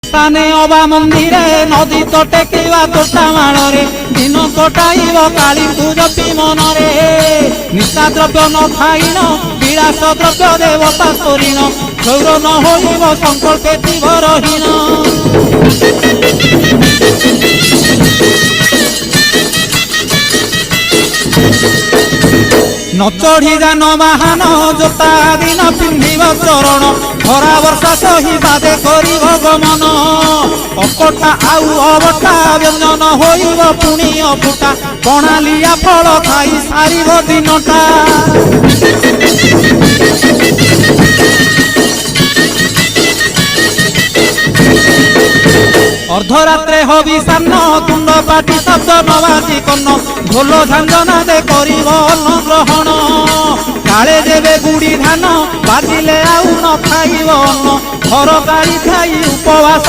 স্থানে অবা মন্দিরে নদী তটে কিবা তোটা মাଳରେ দিন কটাইব কালীଙ୍କୁ ଜପି ମନରେ ନିଶା ଦ୍ରବ୍ୟ ନ ଖାଇନ ବିଳାସ ଦ୍ରବ୍ୟ ଦେବତା ସରିଣ ଚୌର ନ ହୋଇବ ସଂକଳ୍ପେ ଥିବ ରହିଣ न चढ़ी जान बाहन जोता दिन पिंधिब चरण खरा वर्षा सही बादे करिब गमन अकटा आउ अबटा व्यंजन होइब पुणी अफुटा कणालिया फल खाई सारिब दिनटा अर्धरात्रे हबिषान्न तुंड पाटी शब्द नवाजी कन्न ढोल झांझना दे करिब अन्न ग्रहण काले देवे गुड़ी धान बाजिले आउ न खाइब अन्न घर गाड़ी खाई उपवास